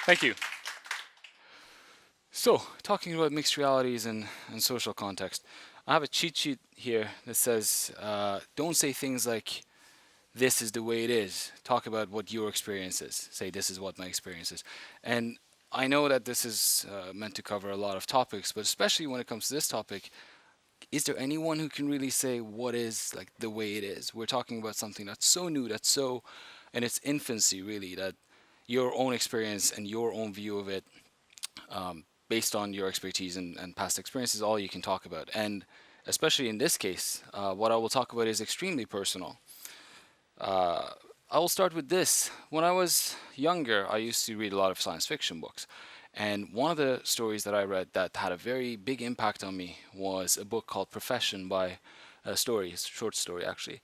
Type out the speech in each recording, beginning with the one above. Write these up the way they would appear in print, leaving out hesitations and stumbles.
Thank you. So, talking about mixed realities and social context, I have a cheat sheet here that says don't say things like, this is the way it is. Talk about what your experience is. Say, this is what my experience is. And I know that this is meant to cover a lot of topics, but especially when it comes to this topic, is there anyone who can really say what is like the way it is? We're talking about something that's so new, that's so in its infancy, really, that your own experience and your own view of it, based on your expertise and past experiences, all you can talk about. And especially in this case, what I will talk about is extremely personal. Uh, I will start with this. When I was younger, I used to read a lot of science fiction books. And one of the stories that I read that had a very big impact on me was a book called Profession by a story, it's a short story actually,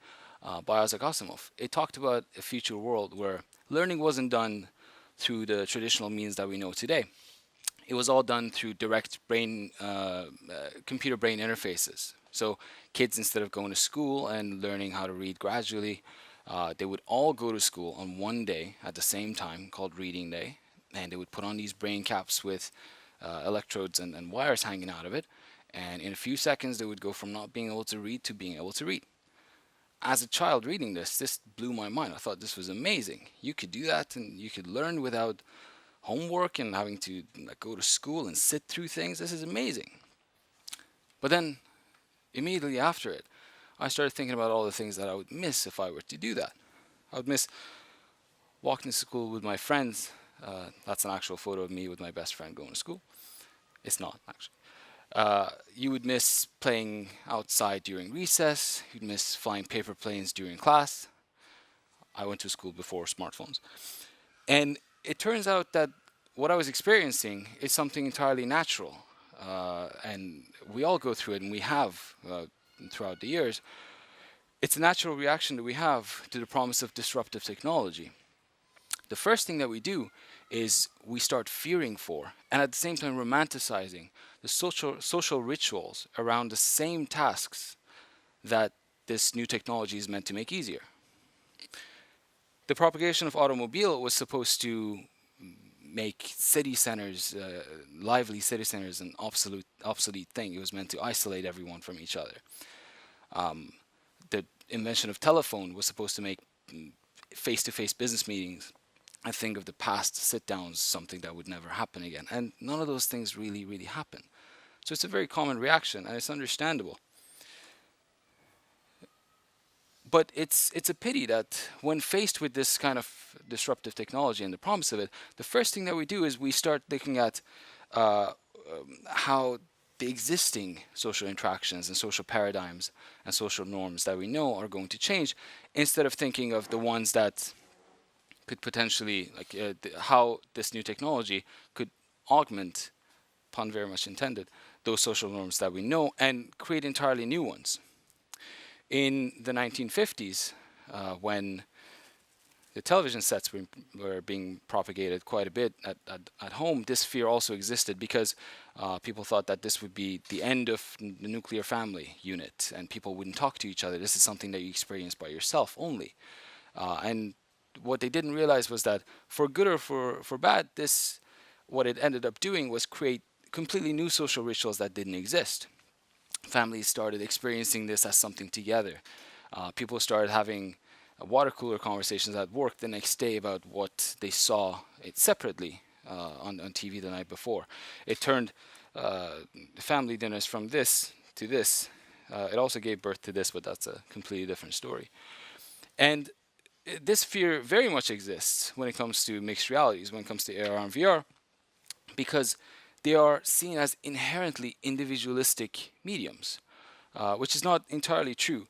by Isaac Asimov. It talked about a future world where learning wasn't done through the traditional means that we know today. It was all done through direct computer brain interfaces. So kids, instead of going to school and learning how to read gradually, they would all go to school on one day at the same time called reading day, and they would put on these brain caps with electrodes and wires hanging out of it, and in a few seconds they would go from not being able to read to being able to read. As a child reading this blew my mind. I thought this was amazing. You could do that and you could learn without homework and having to like, go to school and sit through things. This is amazing. But then immediately after it, I started thinking about all the things that I would miss if I were to do that. I would miss walking to school with my friends. That's an actual photo of me with my best friend going to school. It's not, actually. You would miss playing outside during recess. You'd miss flying paper planes during class. I went to school before smartphones. And it turns out that what I was experiencing is something entirely natural. And we all go through it, and we have throughout the years. It's a natural reaction that we have to the promise of disruptive technology. The first thing that we do is we start fearing for, and at the same time romanticizing, the social rituals around the same tasks that this new technology is meant to make easier. The propagation of automobile was supposed to make city centers, lively city centers, an obsolete thing. It was meant to isolate everyone from each other. The invention of telephone was supposed to make face-to-face business meetings a thing of the past, sit downs, something that would never happen again. And none of those things really happen. So it's a very common reaction, and it's understandable. But it's a pity that when faced with this kind of disruptive technology and the promise of it, the first thing that we do is we start looking at how the existing social interactions and social paradigms and social norms that we know are going to change, instead of thinking of the ones that could potentially, like how this new technology could augment, pun very much intended, those social norms that we know and create entirely new ones. In the 1950s, when the television sets were being propagated quite a bit at home, this fear also existed because people thought that this would be the end of the nuclear family unit and people wouldn't talk to each other. This is something that you experience by yourself only. And what they didn't realize was that for good or for bad, what it ended up doing was create completely new social rituals that didn't exist. Families started experiencing this as something together. People started having water cooler conversations at work the next day about what they saw it separately on TV the night before. It turned family dinners from this to this. It also gave birth to this, but that's a completely different story. And this fear very much exists when it comes to mixed realities, when it comes to AR and VR, because they are seen as inherently individualistic mediums, which is not entirely true,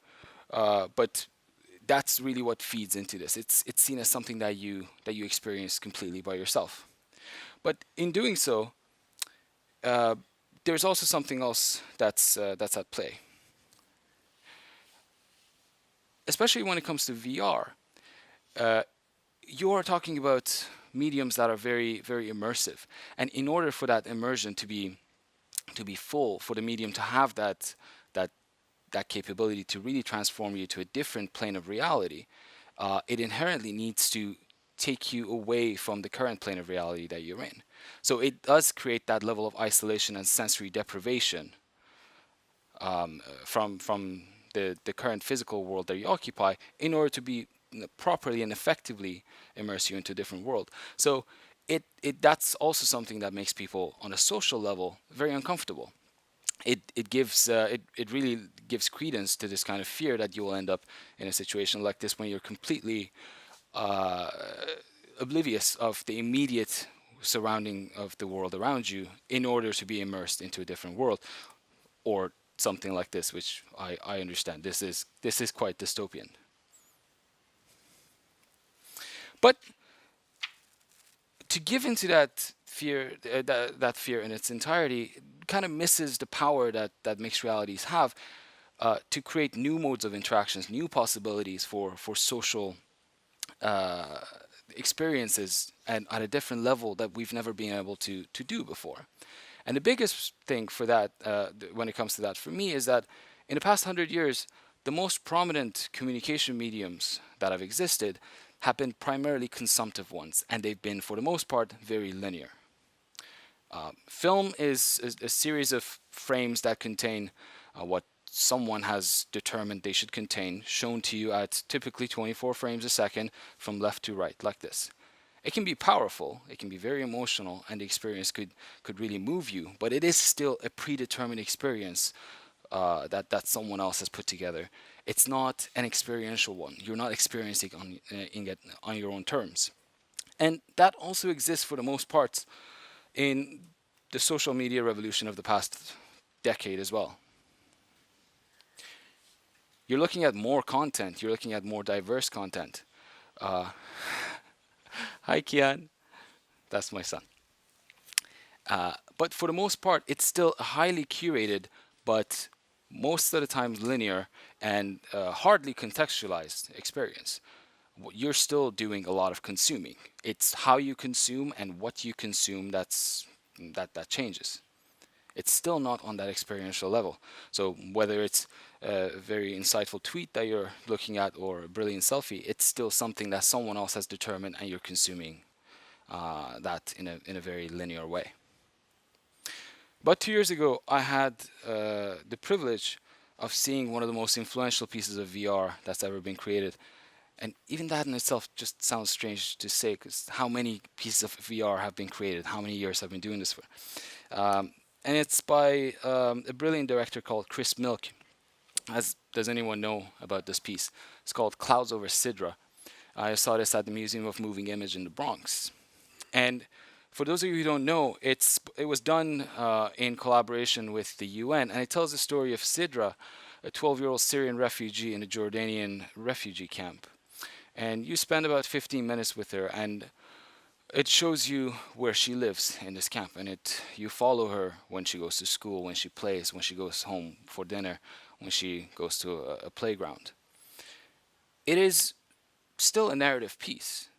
but that's really what feeds into this. It's seen as something that you experience completely by yourself. But in doing so, there's also something else that's at play, especially when it comes to VR. You are talking about mediums that are very immersive, and in order for that immersion to be full, for the medium to have that capability to really transform you to a different plane of reality, it inherently needs to take you away from the current plane of reality that you're in. So it does create that level of isolation and sensory deprivation from the current physical world that you occupy in order to be properly and effectively immerse you into a different world. So that's also something that makes people on a social level very uncomfortable. It really gives credence to this kind of fear that you will end up in a situation like this when you're completely uh, oblivious of the immediate surrounding of the world around you in order to be immersed into a different world, or something like this, which I understand this is quite dystopian. But to give into that fear, that fear in its entirety, kind of misses the power that mixed realities have to create new modes of interactions, new possibilities for social uh, experiences, and at a different level that we've never been able to do before. And the biggest thing for that, when it comes to that, for me, is that in the past 100 years, the most prominent communication mediums that have existed have been primarily consumptive ones, and they've been, for the most part, very linear. Film is a series of frames that contain what someone has determined they should contain, shown to you at typically 24 frames a second from left to right, like this. It can be powerful, it can be very emotional, and the experience could really move you, but it is still a predetermined experience that someone else has put together. It's not an experiential one. You're not experiencing it on your own terms. And that also exists for the most part in the social media revolution of the past decade as well. You're looking at more content, you're looking at more diverse content. Uh, Hi, Kian. That's my son. But for the most part, it's still a highly curated, but most of the time linear and hardly contextualized experience. You're still doing a lot of consuming. It's how you consume and what you consume that changes. It's still not on that experiential level. So whether it's a very insightful tweet that you're looking at or a brilliant selfie, it's still something that someone else has determined, and you're consuming that in a very linear way. About 2 years ago, I had the privilege of seeing one of the most influential pieces of VR that's ever been created. And even that in itself just sounds strange to say, because how many pieces of VR have been created? How many years have been doing this for? And it's by a brilliant director called Chris Milk. Does anyone know about this piece? It's called Clouds Over Sidra. I saw this at the Museum of Moving Image in the Bronx. And for those of you who don't know, it was done in collaboration with the UN, and it tells the story of Sidra, a 12-year-old Syrian refugee in a Jordanian refugee camp. And you spend about 15 minutes with her, and it shows you where she lives in this camp, and you follow her when she goes to school, when she plays, when she goes home for dinner, when she goes to a playground. It is still a narrative piece.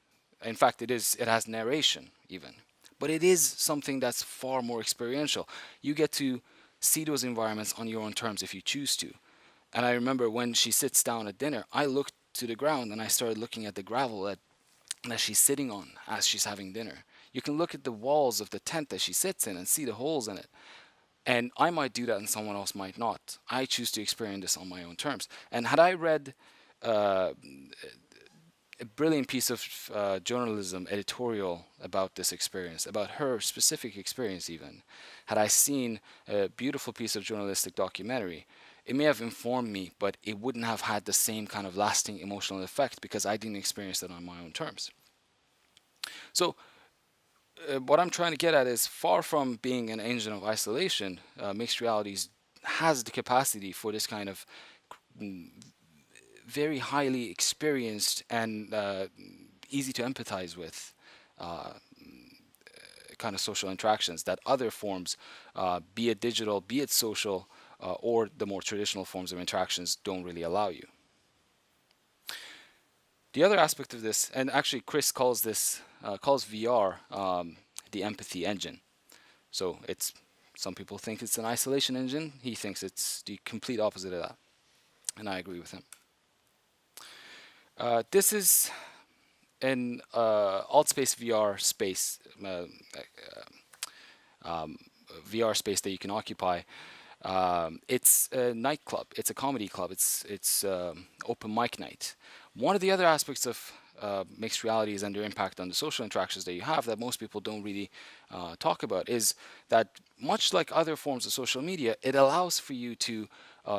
In fact, it has narration even. But it is something that's far more experiential. You get to see those environments on your own terms if you choose to. And I remember when she sits down at dinner, I looked to the ground and I started looking at the gravel that she's sitting on as she's having dinner. You can look at the walls of the tent that she sits in and see the holes in it. And I might do that and someone else might not. I choose to experience this on my own terms. And had I read uh, a brilliant piece of journalism, editorial about this experience, about her specific experience even, had I seen a beautiful piece of journalistic documentary, it may have informed me, but it wouldn't have had the same kind of lasting emotional effect because I didn't experience it on my own terms. So what I'm trying to get at is, far from being an engine of isolation, mixed realities has the capacity for this kind of mm, very highly experienced and easy to empathize with uh, kind of social interactions that other forms, be it digital, be it social, or the more traditional forms of interactions, don't really allow you. The other aspect of this, and actually Chris calls VR the empathy engine. So some people think it's an isolation engine. He thinks it's the complete opposite of that, and I agree with him. This is an alt space VR space, um, VR space that you can occupy. It's a nightclub. It's a comedy club. It's open mic night. One of the other aspects of mixed realities and their impact on the social interactions that you have that most people don't really talk about is that much like other forms of social media, it allows for you to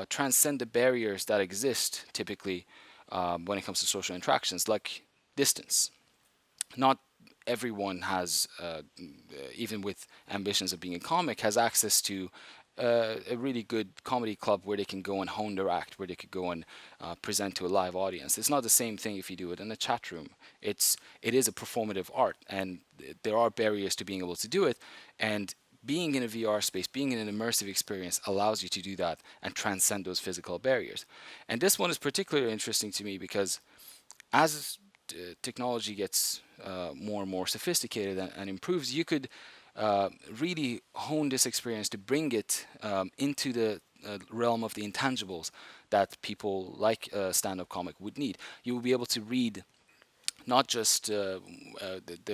transcend the barriers that exist typically when it comes to social interactions, like distance. Not everyone has, even with ambitions of being a comic, has access to a really good comedy club where they can go and hone their act, where they could go and present to a live audience. It's not the same thing if you do it in a chat room. It is a performative art, and there are barriers to being able to do it. And being in a VR space, being in an immersive experience allows you to do that and transcend those physical barriers. And this one is particularly interesting to me because as technology gets more and more sophisticated and improves, you could really hone this experience to bring it into the realm of the intangibles that people like a stand-up comic would need. You will be able to read not just the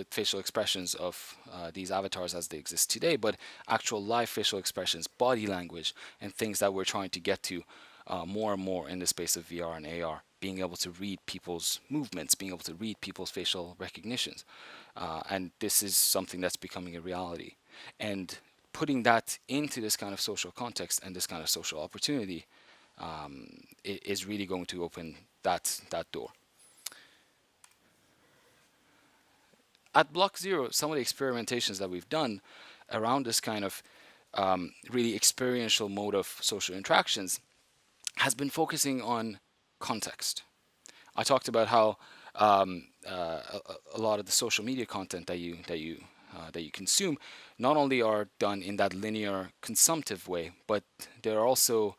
facial expressions of these avatars as they exist today, but actual live facial expressions, body language, and things that we're trying to get to more and more in the space of VR and AR. Being able to read people's movements, being able to read people's facial recognitions. And this is something that's becoming a reality. And putting that into this kind of social context and this kind of social opportunity is really going to open that door. At Block Zero, some of the experimentations that we've done around this kind of really experiential mode of social interactions has been focusing on context. I talked about how a lot of the social media content that you consume not only are done in that linear consumptive way, but they're also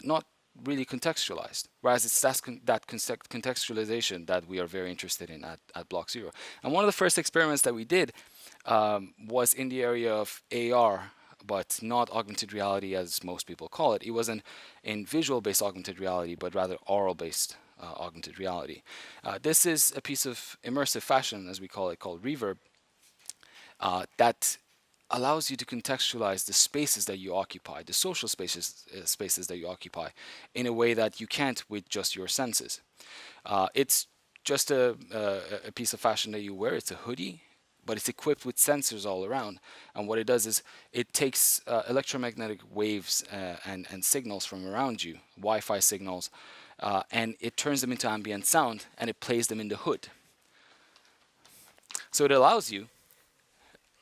not really contextualized. Whereas it's that contextualization that we are very interested in at Block Zero. And one of the first experiments that we did was in the area of AR, but not augmented reality as most people call it. It wasn't in visual-based augmented reality, but rather oral-based augmented reality. This is a piece of immersive fashion, as we call it, called Reverb, that allows you to contextualize the spaces that you occupy, the social spaces that you occupy, in a way that you can't with just your senses. It's just a piece of fashion that you wear. It's a hoodie, but it's equipped with sensors all around. And what it does is it takes electromagnetic waves and signals from around you, Wi-Fi signals, and it turns them into ambient sound and it plays them in the hood. So it allows you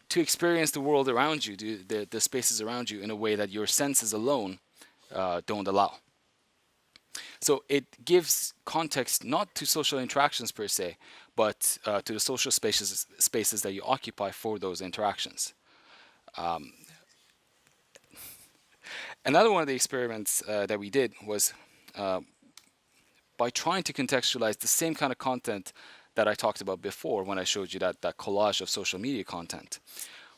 to experience the world around you, the spaces around you, in a way that your senses alone don't allow. So it gives context not to social interactions per se, but to the social spaces that you occupy for those interactions. Another one of the experiments that we did was by trying to contextualize the same kind of content that I talked about before when I showed you that collage of social media content.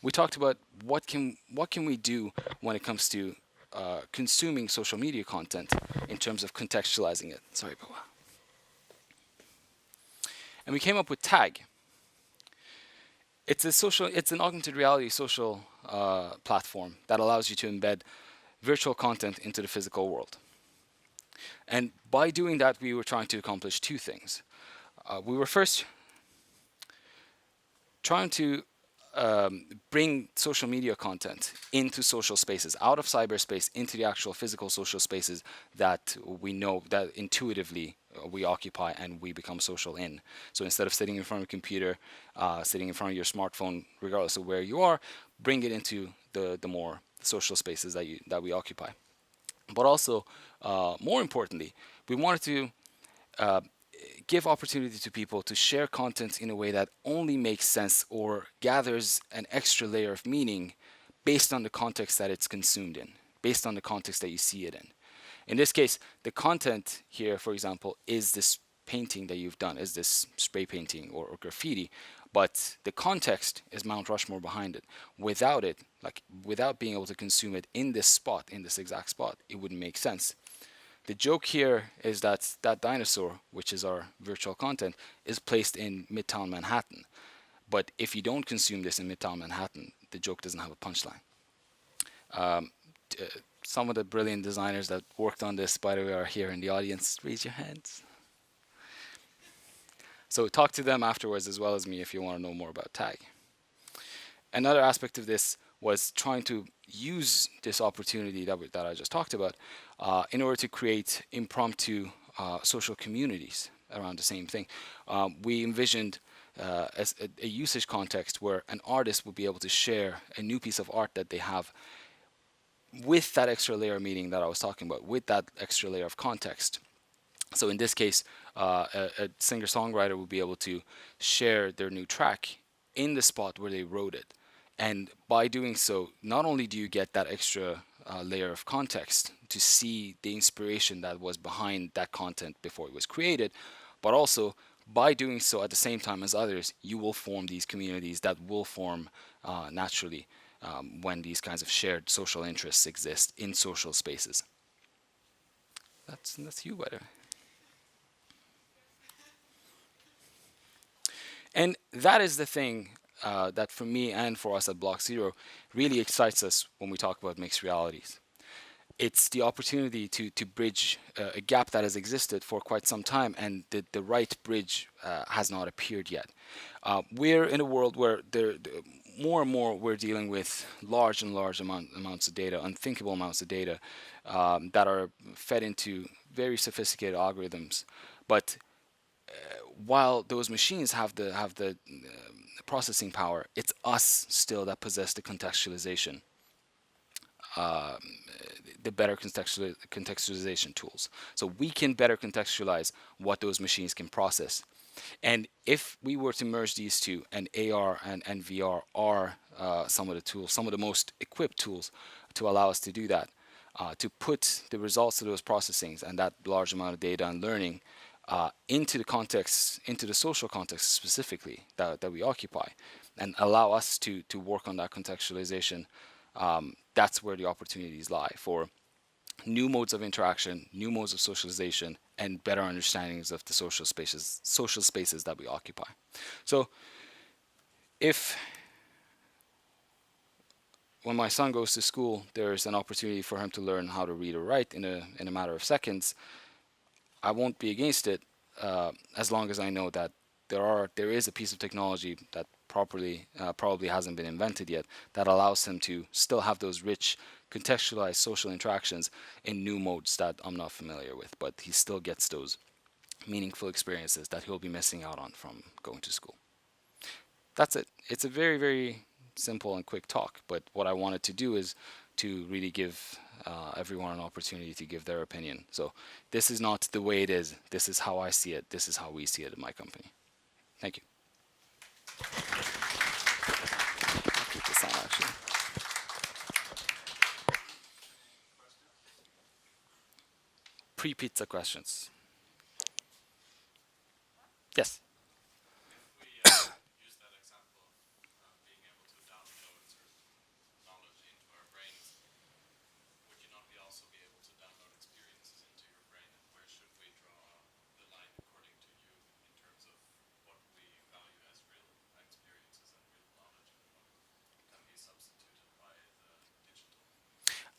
We talked about what can we do when it comes to consuming social media content in terms of contextualizing it. Sorry, Boa. And we came up with Tag. It's an augmented reality social platform that allows you to embed virtual content into the physical world. And by doing that, we were trying to accomplish two things. We were first trying to bring social media content into social spaces, out of cyberspace into the actual physical social spaces that we know that intuitively we occupy and we become social in. So instead of sitting in front of a computer, sitting in front of your smartphone, regardless of where you are, bring it into the more social spaces that we occupy. But also, more importantly, we wanted to give opportunity to people to share content in a way that only makes sense or gathers an extra layer of meaning based on the context that it's consumed in, based on the context that you see it in. In this case, the content here, for example, is this painting that you've done, is this spray painting or graffiti, but the context is Mount Rushmore behind it. Without it, without being able to consume it in this spot, in this exact spot, it wouldn't make sense. The joke here is that that dinosaur, which is our virtual content, is placed in Midtown Manhattan. But if you don't consume this in Midtown Manhattan, the joke doesn't have a punchline. Um, some of the brilliant designers that worked on this, by the way, are here in the audience. Raise your hands. So talk to them afterwards as well as me if you want to know more about tag. Another aspect of this was trying to use this opportunity that I just talked about in order to create impromptu social communities around the same thing. We envisioned as a usage context where an artist would be able to share a new piece of art that they have with that extra layer of meaning that I was talking about, with that extra layer of context. So in this case, a singer-songwriter would be able to share their new track in the spot where they wrote it. And by doing so, not only do you get that extra layer of context to see the inspiration that was behind that content before it was created, but also by doing so at the same time as others, you will form these communities that will form naturally when these kinds of shared social interests exist in social spaces. That's you, by the way. And that is the thing that for me and for us at Block Zero really excites us when we talk about mixed realities. It's the opportunity to bridge a gap that has existed for quite some time, and the right bridge has not appeared yet. We're in a world where more and more we're dealing with large and large amounts of data, unthinkable amounts of data that are fed into very sophisticated algorithms. But while those machines have the processing power, it's us still that possess the contextualization, uh, the better contextualization tools. So we can better contextualize what those machines can process. And if we were to merge these two, and AR and VR are some of the tools, some of the most equipped tools to allow us to do that, to put the results of those processings and that large amount of data and learning into the context, into the social context specifically that we occupy, and allow us to work on that contextualization, that's where the opportunities lie for new modes of interaction, new modes of socialization, and better understandings of the social spaces that we occupy. So if when my son goes to school, there's an opportunity for him to learn how to read or write in a matter of seconds, I won't be against it as long as I know that there is a piece of technology that probably hasn't been invented yet that allows him to still have those rich contextualized social interactions in new modes that I'm not familiar with, but he still gets those meaningful experiences that he'll be missing out on from going to school. That's it. It's a very, very simple and quick talk, but what I wanted to do is to really give everyone an opportunity to give their opinion. So this is not the way it is. This is how I see it. This is how we see it in my company. Thank you. I'll keep this on actually. Pre-pizza questions. Yes.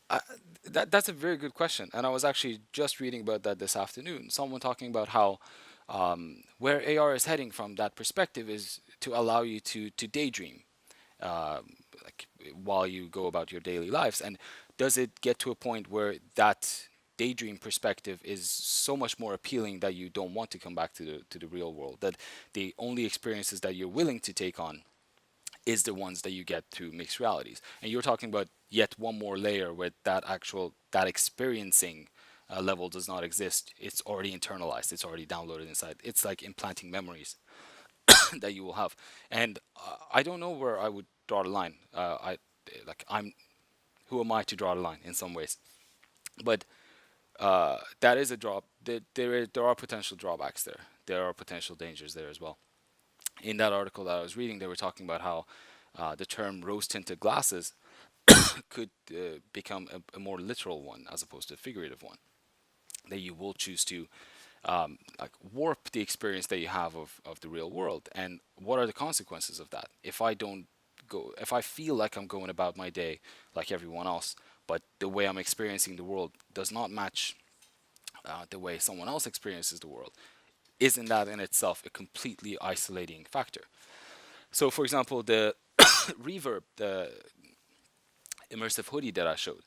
Uh, that's a very good question, and I was actually just reading about that this afternoon. Someone talking about how where AR is heading from that perspective is to allow you to daydream, like while you go about your daily lives. And does it get to a point where that daydream perspective is so much more appealing that you don't want to come back to the real world? That the only experiences that you're willing to take on is the ones that you get through mixed realities. And you're talking about yet one more layer where that experiencing level does not exist. It's already internalized. It's already downloaded inside. It's like implanting memories that you will have. And I don't know where I would draw the line. I'm who am I to draw the line in some ways? But that is a drop. There are potential drawbacks there. There are potential dangers there as well. In that article that I was reading, they were talking about how the term rose-tinted glasses could become a more literal one as opposed to a figurative one. that you will choose to like warp the experience that you have of the real world. And what are the consequences of that? If I don't go, if I feel like I'm going about my day like everyone else, but the way I'm experiencing the world does not match the way someone else experiences the world, isn't that in itself a completely isolating factor? So, for example, the reverb, the immersive hoodie that I showed,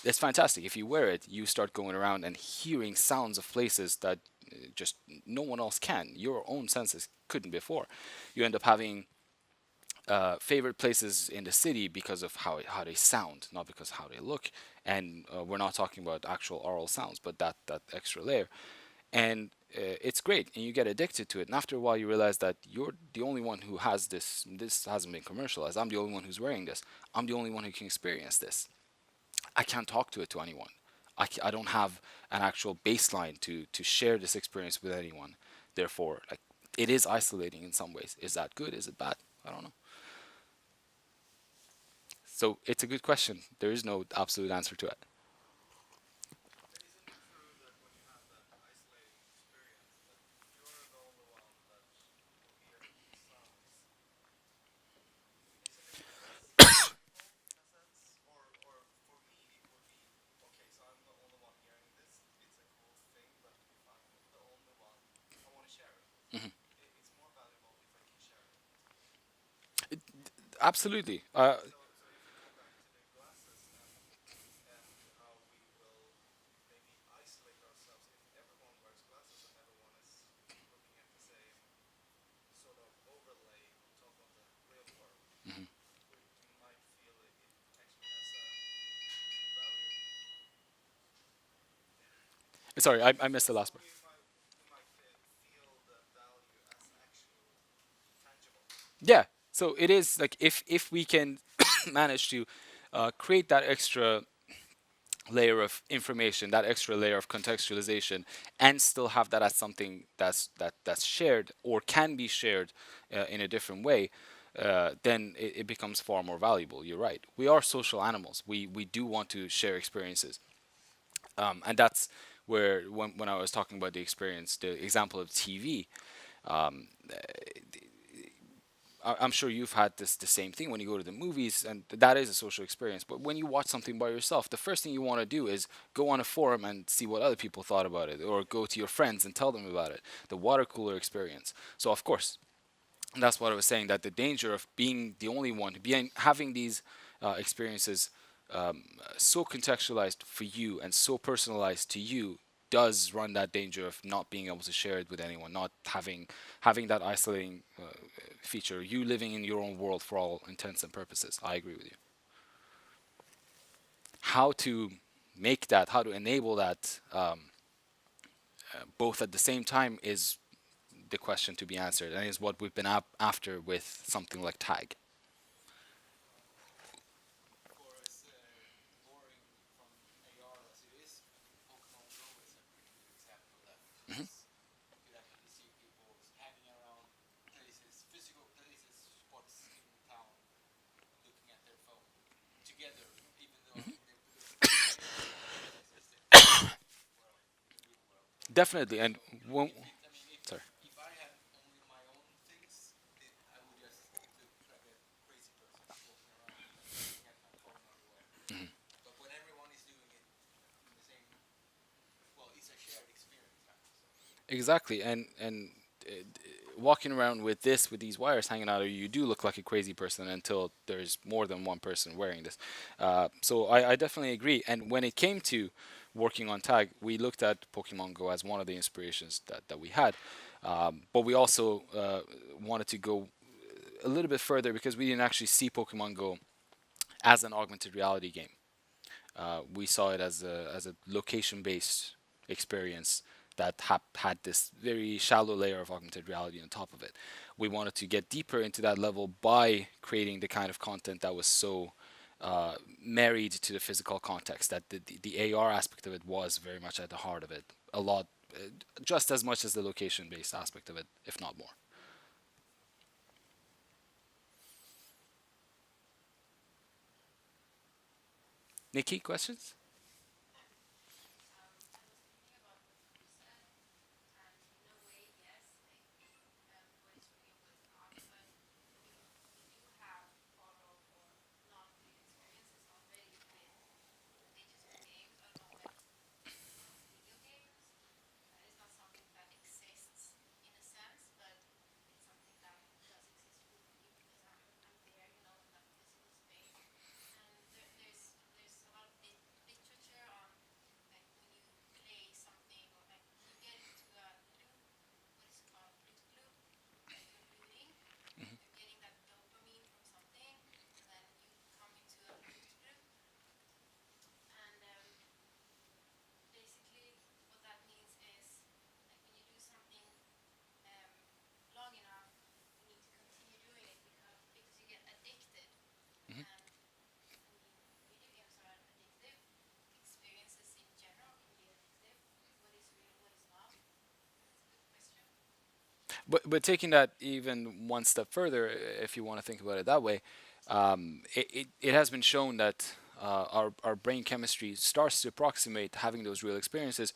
it's fantastic. If you wear it, you start going around and hearing sounds of places that just no one else can. Your own senses couldn't before. You end up having favorite places in the city because of how they sound, not because how they look. And we're not talking about actual oral sounds, but that extra layer. And it's great, and you get addicted to it. And after a while, you realize that you're the only one who has this. This hasn't been commercialized. I'm the only one who's wearing this. I'm the only one who can experience this. I can't talk to it to anyone. I don't have an actual baseline to share this experience with anyone. Therefore, like, it is isolating in some ways. Is that good? Is it bad? I don't know. So it's a good question. There is no absolute answer to it. Mhm. Absolutely. Mhm. Sorry, I missed the last part. Yeah. So it is like if we can manage to create that extra layer of information, that extra layer of contextualization, and still have that as something that's shared or can be shared in a different way, then it becomes far more valuable. You're right. We are social animals. We do want to share experiences, and that's where when I was talking about the experience, the example of TV. Um, I'm sure you've had this the same thing when you go to the movies, and that is a social experience. But when you watch something by yourself, the first thing you want to do is go on a forum and see what other people thought about it, or go to your friends and tell them about it. The water cooler experience. So of course, that's what I was saying. That the danger of being the only one, being having these experiences so contextualized for you and so personalized to you does run that danger of not being able to share it with anyone, not having that isolating feature, you living in your own world for all intents and purposes. I agree with you. How to make that, how to enable that both at the same time is the question to be answered, and is what we've been after with something like tag. Mhm. Definitely, and when, sorry. Mhm. Exactly, and walking around with this, with these wires hanging out of you, you do look like a crazy person until there's more than one person wearing this. So I definitely agree. And when it came to working on tag, we looked at Pokemon Go as one of the inspirations that we had, but we also wanted to go a little bit further because we didn't actually see Pokemon Go as an augmented reality game. We saw it as a location based experience that had this very shallow layer of augmented reality on top of it. We wanted to get deeper into that level by creating the kind of content that was so married to the physical context, that the AR aspect of it was very much at the heart of it, a lot, just as much as the location based aspect of it, if not more. Nikki, questions? But taking that even one step further, if you want to think about it that way, it has been shown that our brain chemistry starts to approximate having those real experiences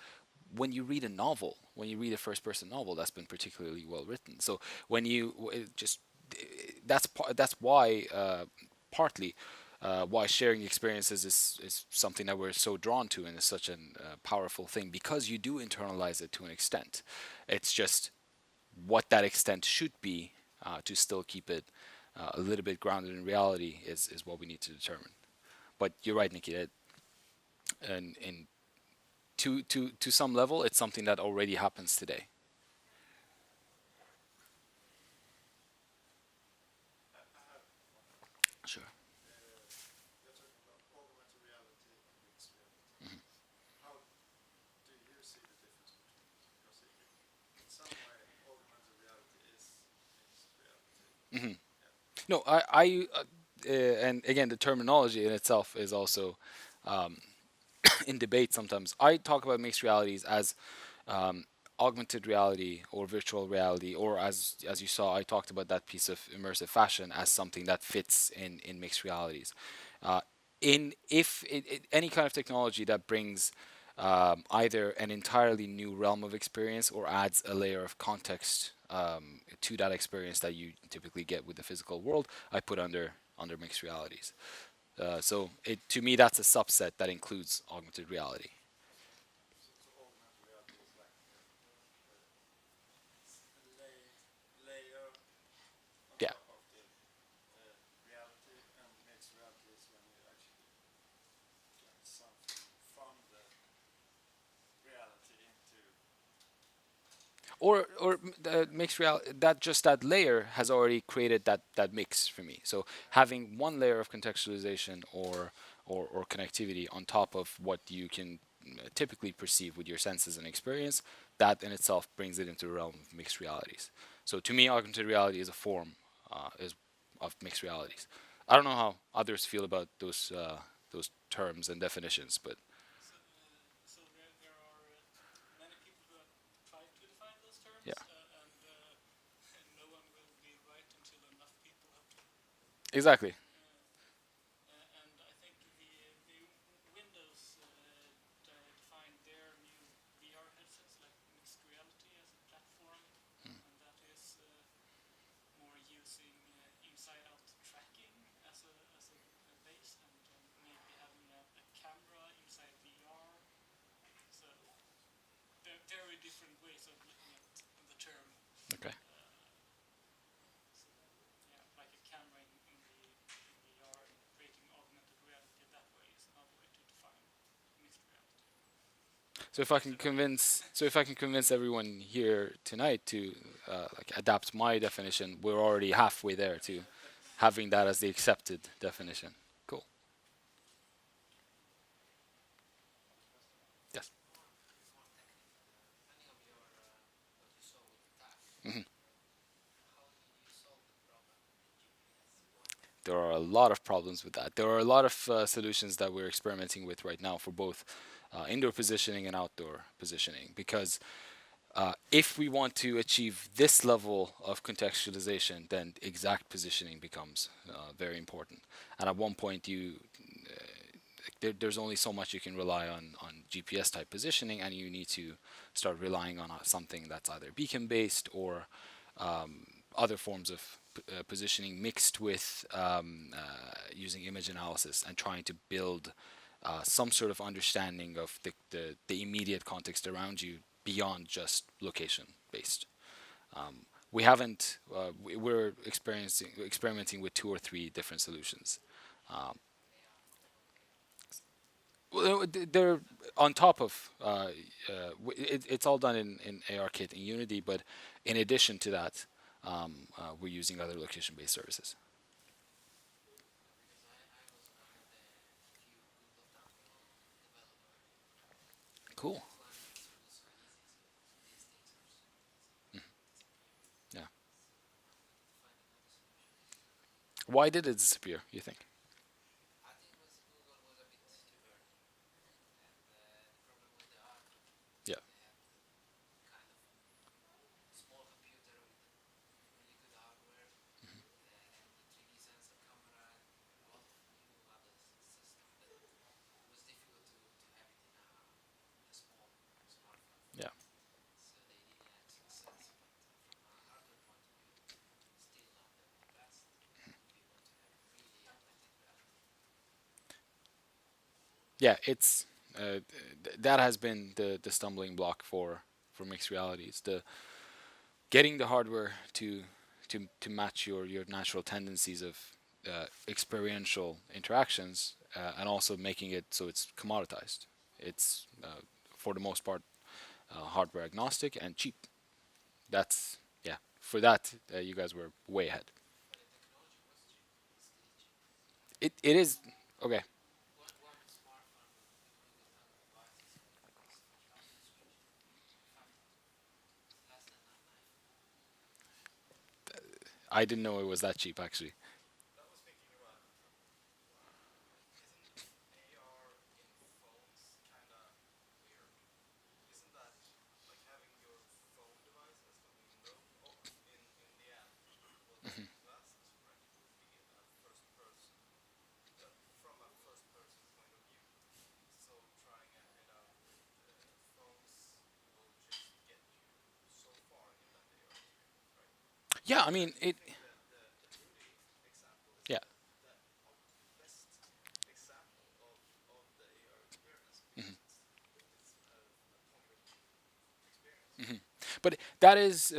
when you read a novel, when you read a first person novel that's been particularly well written. So when you just that's why partly why sharing experiences is something that we're so drawn to and is such a powerful thing because you do internalize it to an extent. It's just what that extent should be to still keep it a little bit grounded in reality is what we need to determine. But you're right, Nikki. And to some level, it's something that already happens today. Sure. Hmm. No, and again, the terminology in itself is also in debate sometimes. I talk about mixed realities as um, augmented reality or virtual reality, or as you saw, I talked about that piece of immersive fashion as something that fits in mixed realities. Uh, in if any kind of technology that brings either an entirely new realm of experience or adds a layer of context to that experience that you typically get with the physical world, I put under mixed realities. So to me, that's a subset that includes augmented reality. Yeah. Or the mixed reality, that just that layer has already created that mix for me. So having one layer of contextualization or connectivity on top of what you can typically perceive with your senses and experience, that in itself brings it into the realm of mixed realities. So to me, augmented reality is a form is of mixed realities. I don't know how others feel about those terms and definitions, but yeah, exactly. Okay. So if I can convince everyone here tonight to like adapt my definition, we're already halfway there to having that as the accepted definition. Cool. Yes. Mhm. There are a lot of problems with that. There are a lot of solutions that we're experimenting with right now for both indoor positioning and outdoor positioning because if we want to achieve this level of contextualization, then exact positioning becomes very important. And at one point, there's only so much you can rely on GPS type positioning, and you need to start relying on something that's either beacon based or other forms of positioning mixed with using image analysis and trying to build some sort of understanding of the immediate context around you beyond just location based. We haven't. We're experiencing experimenting with two or three different solutions. Well, they're on top of. It's all done in ARKit and Unity, but in addition to that, we're using other location-based services. Cool. Yeah. Why did it disappear? You think? Yeah. yeah, it's that has been the stumbling block for mixed realities. The getting the hardware to match your natural tendencies of experiential interactions, and also making it so it's commoditized. It's for the most part hardware agnostic and cheap. That's yeah. For that, you guys were way ahead. It is okay. I didn't know it was that cheap actually. Yeah, I mean it. Yeah. Mhm. Mhm. But that is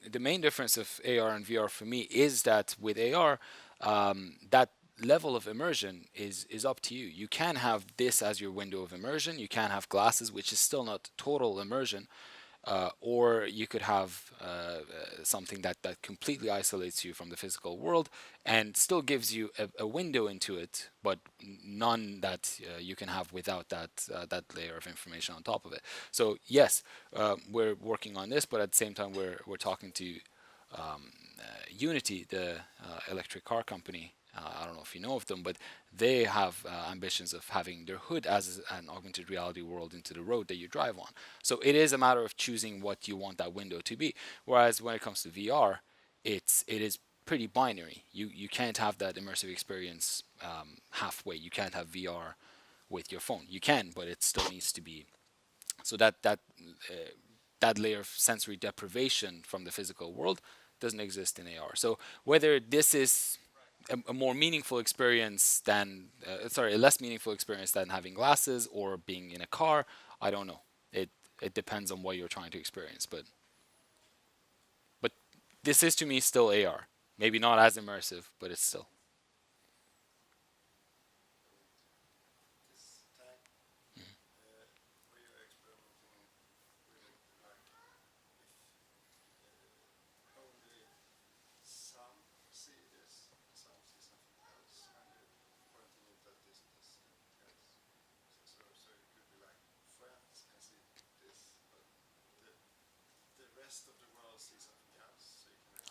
the main difference of AR and VR for me is that with AR, that level of immersion is up to you. You can have this as your window of immersion. You can have glasses, which is still not total immersion, or you could have something that completely isolates you from the physical world and still gives you a window into it, but none that you can have without that layer of information on top of it. So yes, we're working on this, but at the same time we're talking to Unity, the electric car company. I don't know if you know of them, but they have ambitions of having their hood as an augmented reality world into the road that you drive on. So it is a matter of choosing what you want that window to be. Whereas when it comes to VR, it is pretty binary. You can't have that immersive experience halfway. You can't have VR with your phone. You can, but it still needs to be so that layer of sensory deprivation from the physical world doesn't exist in AR. So whether this is a more meaningful experience than sorry, a less meaningful experience than having glasses or being in a car, I don't know. It depends on what you're trying to experience, but this is to me still AR. Maybe not as immersive, but it's still.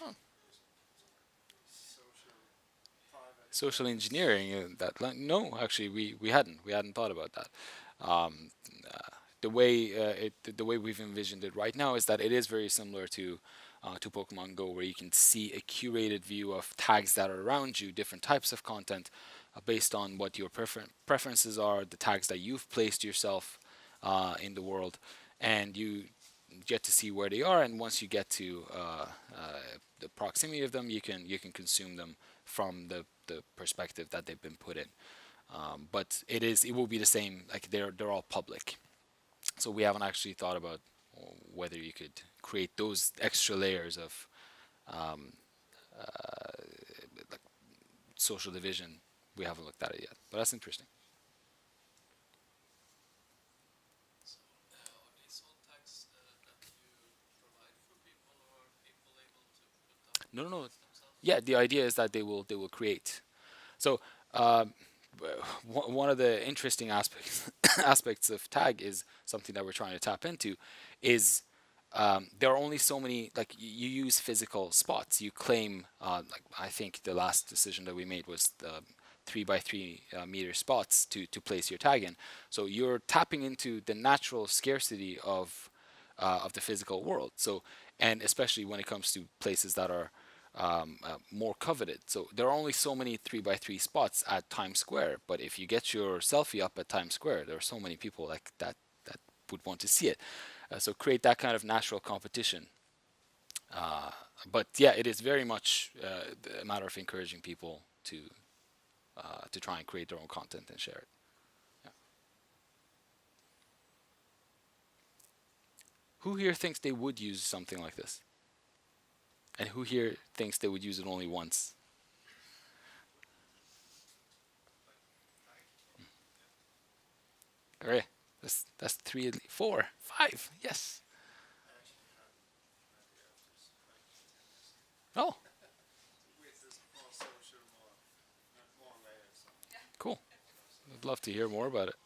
Oh, social engineering. No, actually, we hadn't thought about that. Um, the way the way we've envisioned it right now is that it is very similar to Pokemon Go, where you can see a curated view of tags that are around you, different types of content, based on what your preferences are, the tags that you've placed yourself in the world, and you get to see where they are. And once you get to the proximity of them, you can consume them from the perspective that they've been put in. But it will be the same. Like they're all public, so we haven't actually thought about whether you could create those extra layers of um, like social division. We haven't looked at it yet, but that's interesting. No, no, no. Yeah, the idea is that they will create. So um, one of the interesting aspects aspects of tag is something that we're trying to tap into is there are only so many, like you use physical spots. You claim like I think the last decision that we made was the 3 by 3 meter spots to place your tag in. So you're tapping into the natural scarcity of the physical world. So, and especially when it comes to places that are more coveted. So there are only so many 3 by 3 spots at Times Square. But if you get your selfie up at Times Square, there are so many people like that would want to see it. So create that kind of natural competition. Uh, but yeah, it is very much a matter of encouraging people to try and create their own content and share it. Who here thinks they would use something like this? And who here thinks they would use it only once? All right, that's three, four, five. Yes. Oh, cool. I'd love to hear more about it.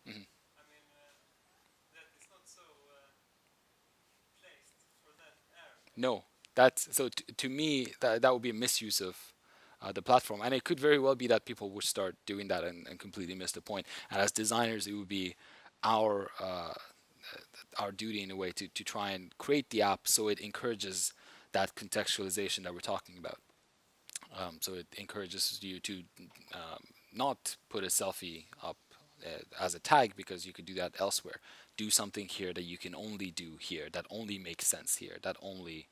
Mhm. No, that's so. To me, that would be a misuse of the platform, and it could very well be that people would start doing that and completely miss the point. And as designers, it would be our our duty in a way to try and create the app so it encourages that contextualization that we're talking about. So it encourages you to not put a selfie up as a tag because you could do that elsewhere. Do something here that you can only do here, that only makes sense here, that only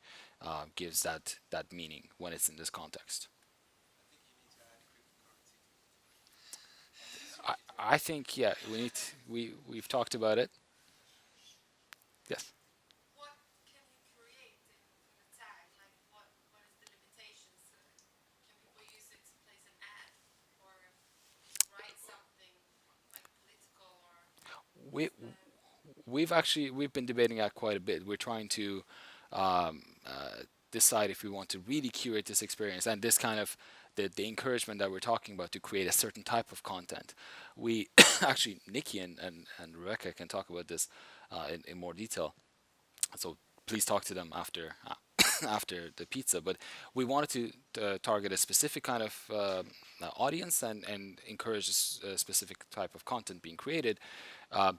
gives that meaning when it's in this context. I think yeah, we've talked about it. Yes. We we've been debating that quite a bit. We're trying to um, decide if we want to really curate this experience and this kind of the encouragement that we're talking about to create a certain type of content. We actually Nikki and Rebecca can talk about this in more detail. So please talk to them after after the pizza. But we wanted to target a specific kind of audience and encourage a specific type of content being created.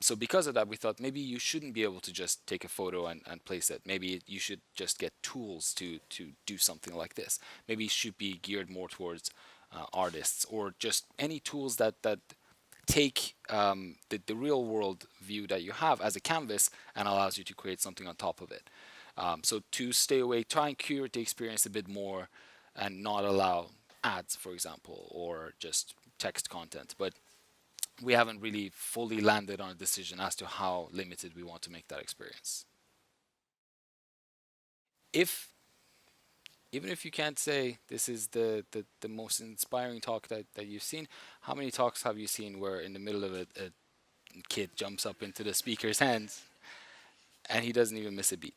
So because of that, we thought maybe you shouldn't be able to just take a photo and place it. Maybe you should just get tools to do something like this. Maybe it should be geared more towards artists or just any tools that take the real world view that you have as a canvas and allows you to create something on top of it. So to stay away, try and curate the experience a bit more and not allow ads, for example, or just text content. But we haven't really fully landed on a decision as to how limited we want to make that experience. If even if you can't say this is the most inspiring talk that you've seen, how many talks have you seen where in the middle of a kid jumps up into the speaker's hands and he doesn't even miss a beat?